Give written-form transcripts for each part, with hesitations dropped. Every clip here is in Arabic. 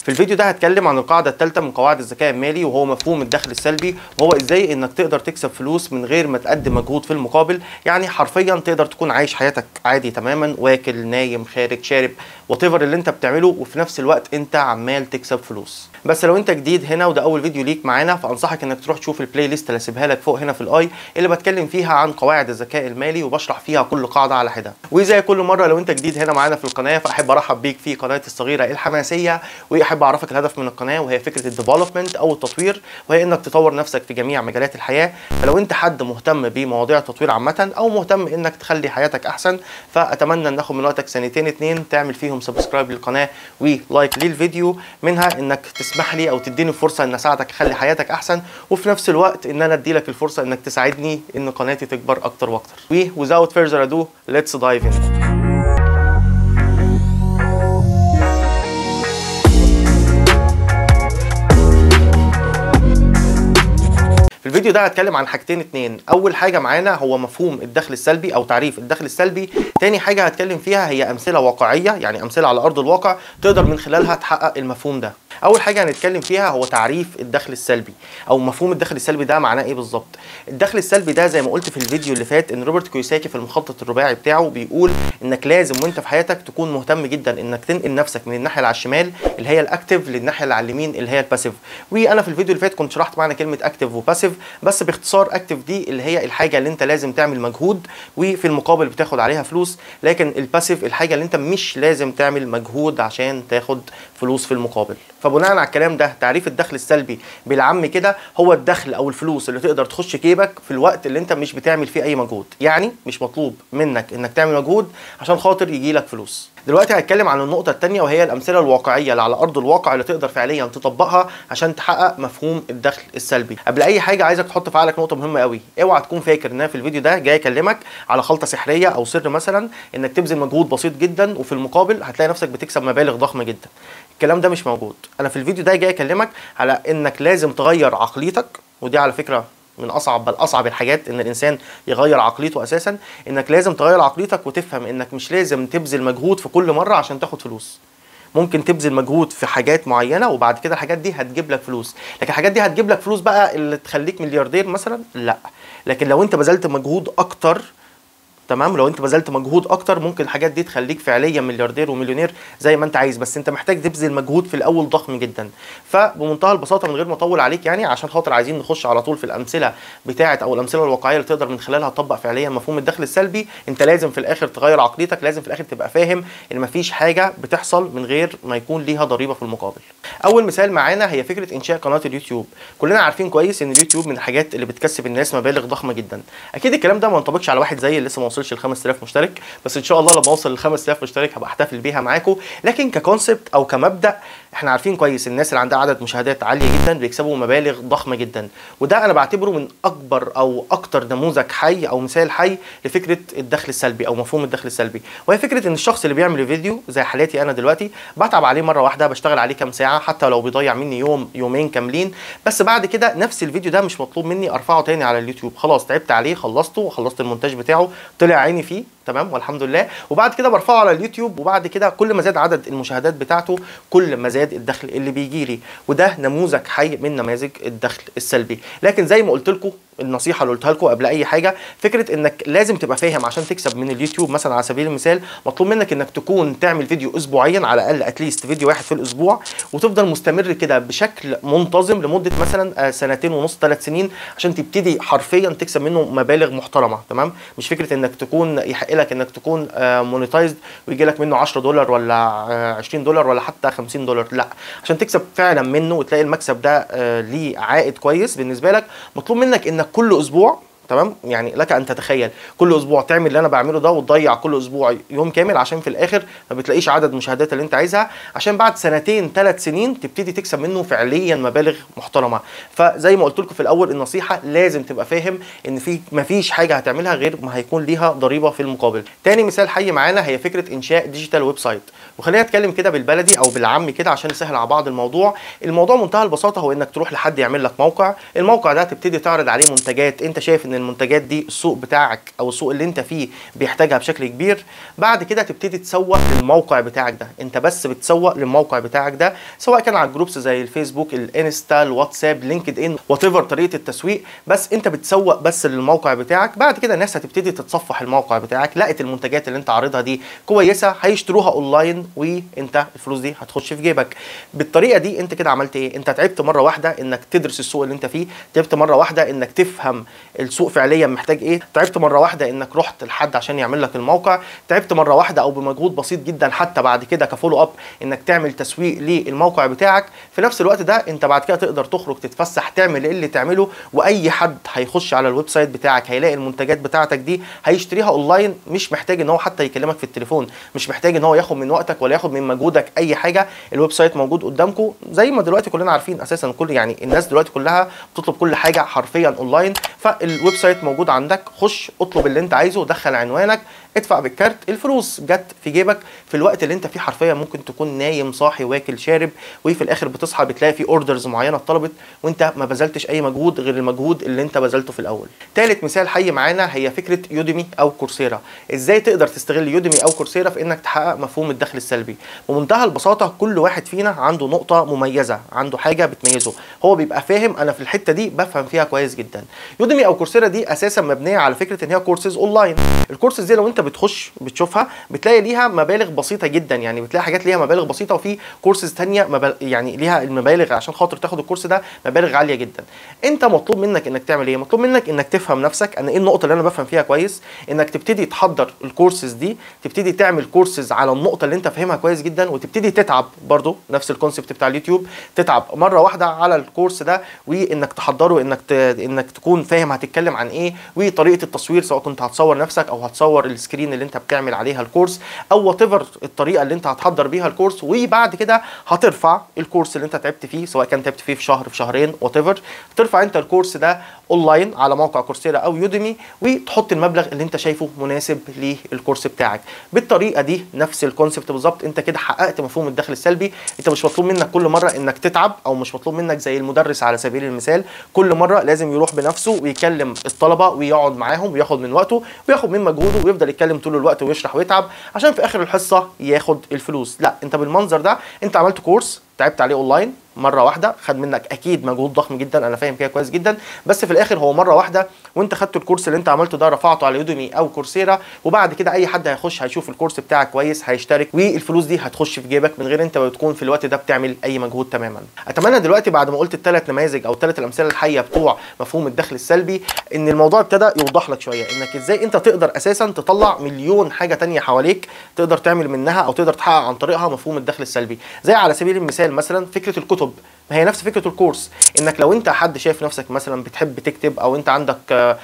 في الفيديو ده هتكلم عن القاعده الثالثه من قواعد الذكاء المالي، وهو مفهوم الدخل السلبي، وهو ازاي انك تقدر تكسب فلوس من غير ما تقدم مجهود في المقابل. يعني حرفيا تقدر تكون عايش حياتك عادي تماما، واكل نايم خارج شارب وات ايفر اللي انت بتعمله، وفي نفس الوقت انت عمال تكسب فلوس. بس لو انت جديد هنا وده اول فيديو ليك معانا، فانصحك انك تروح تشوف البلاي ليست اللي هسيبها لك فوق هنا في الاي، اللي بتكلم فيها عن قواعد الذكاء المالي وبشرح فيها كل قاعده على حده. وزي كل مره لو انت جديد هنا معانا في القناه، فاحب ارحب بيك في قناتي الصغيره الحماسيه، واحب اعرفك الهدف من القناه، وهي فكره الديفلوبمنت او التطوير، وهي انك تطور نفسك في جميع مجالات الحياه. فلو انت حد مهتم بمواضيع التطوير عامه، او مهتم انك تخلي حياتك احسن، فاتمنى ان ناخد من وقتك سنتين اتنين تعمل فيهم سبسكرايب للقناه ولايك للفيديو، منها انك تسمح لي او تديني فرصه ان اساعدك اخلي حياتك احسن، وفي نفس الوقت ان انا ادي لك الفرصه انك تساعدني ان قناتي تكبر اكتر واكتر. without further ado, let's dive in. في الفيديو ده هتكلم عن حاجتين اتنين. اول حاجه معانا هو مفهوم الدخل السلبي او تعريف الدخل السلبي. تاني حاجه هتكلم فيها هي امثله واقعيه، يعني امثله على ارض الواقع تقدر من خلالها تحقق المفهوم ده. اول حاجه هنتكلم فيها هو تعريف الدخل السلبي او مفهوم الدخل السلبي. ده معناه ايه بالظبط؟ الدخل السلبي ده زي ما قلت في الفيديو اللي فات، ان روبرت كيوساكي في المخطط الرباعي بتاعه بيقول انك لازم وانت في حياتك تكون مهتم جدا انك تنقل نفسك من الناحيه اللي على الشمال اللي هي الاكتيف للناحيه اللي على اليمين اللي هي الباسيف. وانا في الفيديو اللي فات كنت شرحت معنى كلمه اكتيف وباسيف، بس باختصار اكتيف دي اللي هي الحاجه اللي انت لازم تعمل مجهود وفي المقابل بتاخد عليها فلوس، لكن الباسيف الحاجه اللي انت مش لازم تعمل مجهود عشان تاخد فلوس في المقابل. فبناء على الكلام ده، تعريف الدخل السلبي بالعام كده هو الدخل او الفلوس اللي تقدر تخش جيبك في الوقت اللي انت مش بتعمل فيه اي مجهود. يعني مش مطلوب منك انك تعمل مجهود عشان خاطر يجي لك فلوس. دلوقتي هتكلم عن النقطه الثانيه، وهي الامثله الواقعيه اللي على ارض الواقع اللي تقدر فعليا تطبقها عشان تحقق مفهوم الدخل السلبي. قبل اي حاجه عايزك تحط في عقلك نقطه مهمه قوي. اوعى تكون فاكر ان انا في الفيديو ده جاي اكلمك على خلطه سحريه او سر مثلا انك تبذل مجهود بسيط جدا وفي المقابل هتلاقي نفسك بتكسب مبالغ ضخمه جدا. الكلام ده مش موجود. انا في الفيديو ده جاي اكلمك على انك لازم تغير عقليتك، ودي على فكره من اصعب بل اصعب الحاجات ان الانسان يغير عقليته اساسا. انك لازم تغير عقليتك وتفهم انك مش لازم تبذل مجهود في كل مره عشان تاخد فلوس. ممكن تبذل مجهود في حاجات معينه وبعد كده الحاجات دي هتجيب لك فلوس، لكن الحاجات دي هتجيب لك فلوس بقى اللي تخليك ملياردير مثلا؟ لا. لكن لو انت بذلت مجهود اكتر، تمام، لو انت بذلت مجهود اكتر ممكن الحاجات دي تخليك فعليا ملياردير ومليونير زي ما انت عايز، بس انت محتاج تبذل مجهود في الاول ضخم جدا. فبمنتهى البساطه من غير ما اطول عليك، يعني عشان خاطر عايزين نخش على طول في الامثله بتاعه او الامثله الواقعيه اللي تقدر من خلالها تطبق فعليا مفهوم الدخل السلبي. انت لازم في الاخر تغير عقليتك، لازم في الاخر تبقى فاهم ان مفيش حاجه بتحصل من غير ما يكون ليها ضريبه في المقابل. اول مثال معانا هي فكره انشاء قناه اليوتيوب. كلنا عارفين كويس ان اليوتيوب من الحاجات اللي بتكسب الناس مبالغ ضخمه جدا. اكيد الكلام ده ما ينطبقش على واحد زي اللي لسه ما وصلش ل 5000 مشترك، بس ان شاء الله لما اوصل ل 5000 مشترك هبقى احتفل بيها معاكم. لكن ككونسبت او كمبدا احنا عارفين كويس الناس اللي عندها عدد مشاهدات عاليه جدا بيكسبوا مبالغ ضخمه جدا، وده انا بعتبره من اكبر او اكتر نموذج حي او مثال حي لفكره الدخل السلبي او مفهوم الدخل السلبي. وهي فكره ان الشخص اللي بيعمل فيديو زي حالاتي انا دلوقتي بتعب عليه مره واحده، بشتغل عليه كام ساعه، حتى لو بيضيع مني يوم يومين كاملين، بس بعد كده نفس الفيديو ده مش مطلوب مني ارفعه تاني على اليوتيوب. خلاص تعبت عليه، خلصته، خلصت المونتاج بتاعه، طلع عيني فيه تمام والحمد لله، وبعد كده برفعه على اليوتيوب، وبعد كده كل ما زاد عدد المشاهدات بتاعته كل ما زاد الدخل اللي بيجي لي. وده نموذج حي من نماذج الدخل السلبي. لكن زي ما قلت لكم النصيحه اللي قلتها لكم قبل اي حاجه، فكره انك لازم تبقى فاهم عشان تكسب من اليوتيوب. مثلا على سبيل المثال مطلوب منك انك تكون تعمل فيديو اسبوعيا على الاقل، اتليست فيديو واحد في الاسبوع، وتفضل مستمر كده بشكل منتظم لمده مثلا سنتين ونص 3 سنين عشان تبتدي حرفيا تكسب منه مبالغ محترمه. تمام، مش فكره انك تكون يحق لك انك تكون مونيتايزد ويجي لك منه $10 ولا $20 ولا حتى $50، لا. عشان تكسب فعلا منه وتلاقي المكسب ده ليه عائد كويس بالنسبه لك، مطلوب منك انك كل اسبوع، تمام، يعني لك ان تتخيل كل اسبوع تعمل اللي انا بعمله ده وتضيع كل اسبوع يوم كامل عشان في الاخر ما بتلاقيش عدد المشاهدات اللي انت عايزها، عشان بعد سنتين 3 سنين تبتدي تكسب منه فعليا مبالغ محترمه. فزي ما قلت لكم في الاول النصيحه لازم تبقى فاهم ان مفيش حاجه هتعملها غير ما هيكون ليها ضريبه في المقابل. تاني مثال حي معانا هي فكره انشاء ديجيتال ويب سايت. وخلينا نتكلم كده بالبلدي او بالعام كده عشان نسهل على بعض الموضوع. الموضوع منتهى البساطه، هو انك تروح لحد يعمل لك موقع، الموقع ده تبتدي تعرض عليه منتجات انت شايف ان المنتجات دي السوق بتاعك او السوق اللي انت فيه بيحتاجها بشكل كبير. بعد كده تبتدي تسوق للموقع بتاعك ده، انت بس بتسوق للموقع بتاعك ده، سواء كان على الجروبس زي الفيسبوك، الانستا، الواتساب، لينكد ان، وات ايفر طريقه التسويق، بس انت بتسوق بس للموقع بتاعك. بعد كده الناس هتبتدي تتصفح الموقع بتاعك، لقت المنتجات اللي انت عارضها دي كويسه هيشتروها اونلاين، وانت الفلوس دي هتخش في جيبك. بالطريقه دي انت كده عملت ايه؟ انت تعبت مره واحده انك تدرس السوق اللي انت فيه، تعبت مره واحده انك تفهم السوق فعليا محتاج ايه، تعبت مره واحده انك رحت لحد عشان يعمل لك الموقع، تعبت مره واحده او بمجهود بسيط جدا حتى بعد كده كفولو اب انك تعمل تسويق للموقع بتاعك. في نفس الوقت ده انت بعد كده تقدر تخرج تتفسح، تعمل ايه اللي تعمله، واي حد هيخش على الويب سايت بتاعك هيلاقي المنتجات بتاعتك دي هيشتريها اونلاين، مش محتاج ان هو حتى يكلمك في التليفون، مش محتاج ان هو ياخد من وقتك ولا ياخد من مجهودك اي حاجه. الويب سايت موجود قدامكم زي ما دلوقتي كلنا عارفين اساسا، كل يعني الناس دلوقتي كلها بتطلب كل حاجه حرفيا اونلاين، فالويب سايت موجود عندك، خش اطلب اللي انت عايزه، دخل عنوانك، ادفع بالكارت، الفلوس جت في جيبك في الوقت اللي انت فيه حرفيا ممكن تكون نايم صاحي واكل شارب، وفي الاخر بتصحى بتلاقي في اوردرز معينه اتطلبت وانت ما بذلتش اي مجهود غير المجهود اللي انت بذلته في الاول. ثالث مثال حي معانا هي فكره يوديمي او كورسيرا. ازاي تقدر تستغل يوديمي او كورسيرا في انك تحقق مفهوم الدخل السلبي؟ بمنتهى البساطه كل واحد فينا عنده نقطه مميزه، عنده حاجه بتميزه، هو بيبقى فاهم انا في الحته دي بفهم فيها كويس جدا. يوديمي او كورسيرا دي اساسا مبنيه على فكره ان هي كورسز اونلاين. الكورسز دي لو انت بتخش بتشوفها بتلاقي ليها مبالغ بسيطه جدا، يعني بتلاقي حاجات ليها مبالغ بسيطه، وفي كورسز ثانيه يعني ليها المبالغ عشان خاطر تاخد الكورس ده مبالغ عاليه جدا. انت مطلوب منك انك تعمل ايه؟ مطلوب منك انك تفهم نفسك، انا ايه النقطه اللي انا بفهم فيها كويس، انك تبتدي تحضر الكورسز دي، تبتدي تعمل كورسز على النقطه اللي انت فاهمها كويس جدا، وتبتدي تتعب برضو نفس الكونسيبت بتاع اليوتيوب، تتعب مره واحده على الكورس ده، وانك تحضره، انك تكون فاهم هتتكلم عن ايه، وطريقه التصوير سواء كنت هتصور نفسك او هتصور السكرين اللي انت بتعمل عليها الكورس، او وات ايفر الطريقه اللي انت هتحضر بيها الكورس. وبعد كده هترفع الكورس اللي انت تعبت فيه، سواء كان تعبت فيه في شهر في شهرين وات ايفر، ترفع انت الكورس ده اونلاين على موقع كورسيرا او يوديمي، وتحط المبلغ اللي انت شايفه مناسب للكورس بتاعك. بالطريقه دي نفس الكونسبت بالظبط، انت كده حققت مفهوم الدخل السلبي. انت مش مطلوب منك كل مره انك تتعب، او مش مطلوب منك زي المدرس على سبيل المثال كل مره لازم يروح بنفسه ويكلم الطلبه ويقعد معاهم وياخد من وقته وياخد من مجهوده ويفضل يتكلم طول الوقت ويشرح ويتعب عشان في اخر الحصه ياخد الفلوس. لا، انت بالمنظر ده انت عملت كورس تعبت عليه اونلاين مره واحده، خد منك اكيد مجهود ضخم جدا، انا فاهم كده كويس جدا، بس في الاخر هو مره واحده وانت خدت الكورس اللي انت عملته ده رفعته على يوديمي او كورسيرا، وبعد كده اي حد هيخش هيشوف الكورس بتاعك كويس هيشترك، والفلوس دي هتخش في جيبك من غير انت ما تكون في الوقت ده بتعمل اي مجهود تماما. اتمنى دلوقتي بعد ما قلت الثلاث نماذج او الثلاث الامثله الحيه بتوع مفهوم الدخل السلبي ان الموضوع ابتدى يوضح لك شويه انك ازاي انت تقدر اساسا تطلع مليون حاجه ثانيه حواليك تقدر تعمل منها او تقدر تحقق عن طريقها مفهوم الدخل السلبي. زي على سبيل المثال مثلا فكره الكتب، ما هي نفس فكره الكورس، انك لو انت حد شايف نفسك مثلا بتحب تكتب او انت عندك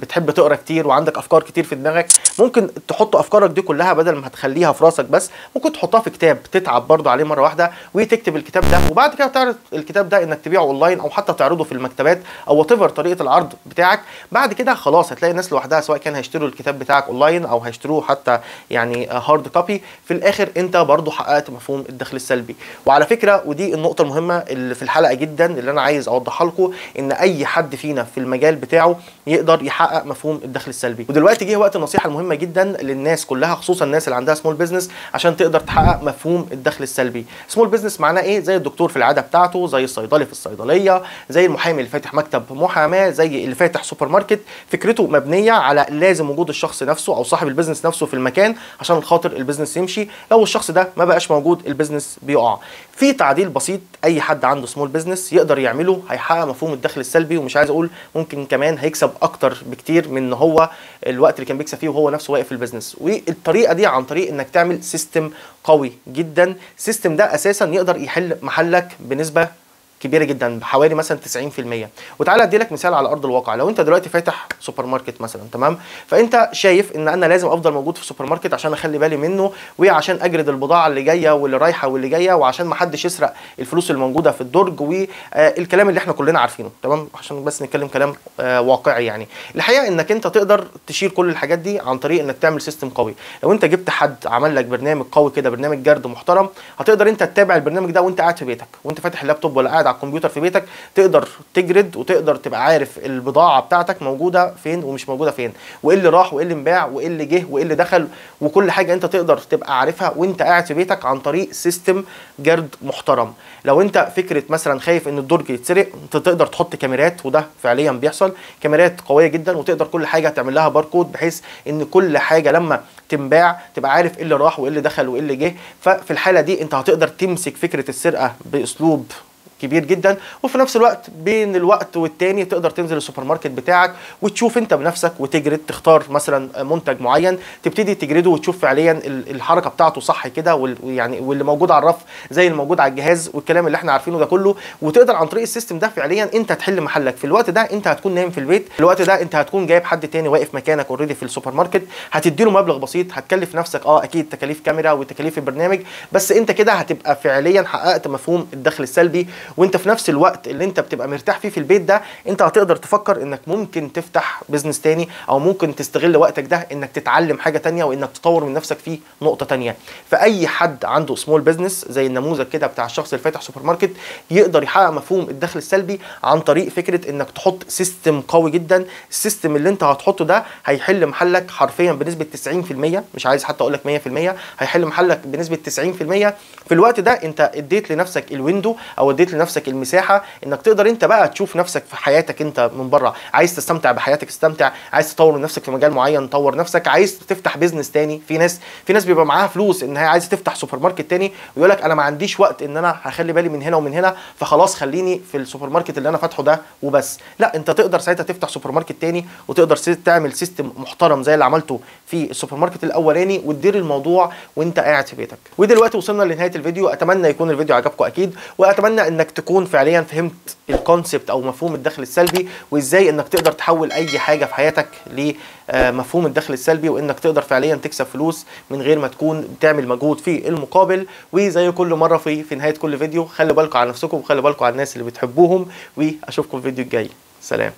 بتحب تقرا كتير وعندك افكار كتير في دماغك، ممكن تحط افكارك دي كلها بدل ما هتخليها في راسك بس ممكن تحطها في كتاب تتعب برضو عليه مره واحده وتكتب الكتاب ده، وبعد كده تعرض الكتاب ده انك تبيعه اونلاين او حتى تعرضه في المكتبات او وات ايفر طريقه العرض بتاعك. بعد كده خلاص هتلاقي الناس لوحدها سواء كان هيشتروا الكتاب بتاعك اونلاين او هيشتروه حتى يعني هارد كوبي، في الاخر انت برضو حققت مفهوم الدخل السلبي. وعلى فكره ودي النقطه المهمه اللي في الحلقه جدا اللي انا عايز اوضحها لكم، ان اي حد فينا في المجال بتاعه يقدر يحقق مفهوم الدخل السلبي. ودلوقتي جه وقت النصيحه المهمه جدا للناس كلها خصوصا الناس اللي عندها سمول بزنس عشان تقدر تحقق مفهوم الدخل السلبي. سمول بزنس معناه ايه؟ زي الدكتور في العياده بتاعته، زي الصيدلي في الصيدليه، زي المحامي اللي فاتح مكتب محاماه، زي اللي فاتح سوبر ماركت. فكرته مبنيه على لازم وجود الشخص نفسه او صاحب البزنس نفسه في المكان عشان خاطر البزنس يمشي، لو الشخص ده ما بقاش موجود البزنس بيقع. في تعديل بسيط اي حد عنده سمول بزنس يقدر يعمله هيحقق مفهوم الدخل السلبي، ومش عايز اقول ممكن كمان هيكسب اكتر بكتير من هو الوقت اللي كان بيكسب فيه وهو نفسه واقف في البزنس. والطريقه دي عن طريق انك تعمل سيستم قوي جدا. السيستم ده اساسا يقدر يحل محلك بنسبه كبيره جدا بحوالي مثلا 90%. وتعالى ادي لك مثال على ارض الواقع. لو انت دلوقتي فاتح سوبر ماركت مثلا، تمام، فانت شايف ان انا لازم افضل موجود في السوبر ماركت عشان اخلي بالي منه، وعشان اجرد البضاعه اللي جايه واللي رايحه واللي جايه، وعشان ما حدش يسرق الفلوس الموجوده في الدرج، والكلام اللي احنا كلنا عارفينه، تمام، عشان بس نتكلم كلام واقعي. يعني الحقيقه انك انت تقدر تشيل كل الحاجات دي عن طريق انك تعمل سيستم قوي. لو انت جبت حد عمل لك برنامج قوي كده، برنامج جرد محترم، هتقدر انت تتابع البرنامج ده وانت قاعد في بيتك، وانت فاتح اللابتوب ولا قاعد على على الكمبيوتر في بيتك تقدر تجرد وتقدر تبقى عارف البضاعه بتاعتك موجوده فين ومش موجوده فين، وايه اللي راح وايه اللي انباع وايه اللي جه وايه اللي دخل، وكل حاجه انت تقدر تبقى عارفها وانت قاعد في بيتك عن طريق سيستم جرد محترم. لو انت فكره مثلا خايف ان الدرج يتسرق، انت تقدر تحط كاميرات، وده فعليا بيحصل، كاميرات قويه جدا، وتقدر كل حاجه تعمل لها باركود بحيث ان كل حاجه لما تنباع تبقى عارف ايه اللي راح وايه اللي دخل وايه اللي جه. ففي الحاله دي انت هتقدر تمسك فكره السرقه باسلوب كبير جدا، وفي نفس الوقت بين الوقت والتاني تقدر تنزل السوبر ماركت بتاعك وتشوف انت بنفسك وتجرد، تختار مثلا منتج معين تبتدي تجرده وتشوف فعليا الحركه بتاعته صح كده، ويعني واللي موجود على الرف زي اللي موجود على الجهاز والكلام اللي احنا عارفينه ده كله. وتقدر عن طريق السيستم ده فعليا انت تحل محلك. في الوقت ده انت هتكون نايم في البيت، في الوقت ده انت هتكون جايب حد تاني واقف مكانك اوريدي في السوبر ماركت، هتديله مبلغ بسيط، هتكلف نفسك اكيد تكاليف كاميرا وتكاليف البرنامج، بس انت كده هتبقى فعليا حققت مفهوم الدخل السلبي. وانت في نفس الوقت اللي انت بتبقى مرتاح فيه في البيت ده، انت هتقدر تفكر انك ممكن تفتح بزنس تاني، او ممكن تستغل وقتك ده انك تتعلم حاجه تانيه وانك تطور من نفسك في نقطه تانيه. فاي حد عنده سمول بزنس زي النموذج كده بتاع الشخص اللي فاتح سوبر ماركت يقدر يحقق مفهوم الدخل السلبي عن طريق فكره انك تحط سيستم قوي جدا. السيستم اللي انت هتحطه ده هيحل محلك حرفيا بنسبه 90%، مش عايز حتى اقول لك 100%، هيحل محلك بنسبه 90%. في الوقت ده انت اديت لنفسك الويندو او اديت لنفسك المساحه انك تقدر انت بقى تشوف نفسك في حياتك انت من بره. عايز تستمتع بحياتك استمتع، عايز تطور من نفسك في مجال معين طور نفسك، عايز تفتح بيزنس تاني. في ناس بيبقى معاها فلوس ان هي عايزه تفتح سوبر ماركت تاني، ويقول لك انا ما عنديش وقت ان انا هخلي بالي من هنا ومن هنا، فخلاص خليني في السوبر ماركت اللي انا فاتحه ده وبس. لا، انت تقدر ساعتها تفتح سوبر ماركت تاني وتقدر تعمل سيستم محترم زي اللي عملته في السوبر ماركت الاولاني وتدير الموضوع وانت قاعد في بيتك. ودلوقتي وصلنا لنهايه الفيديو، اتمنى يكون الفيديو عجبكم اكيد، واتمنى انك تكون فعليا فهمت الكونسبت او مفهوم الدخل السلبي، وازاي انك تقدر تحول اي حاجه في حياتك لمفهوم الدخل السلبي، وانك تقدر فعليا تكسب فلوس من غير ما تكون بتعمل مجهود في المقابل. وزي كل مره في نهايه كل فيديو، خلوا بالكم على نفسكم وخلوا بالكم على الناس اللي بتحبوهم، واشوفكم في الفيديو الجاي. سلام.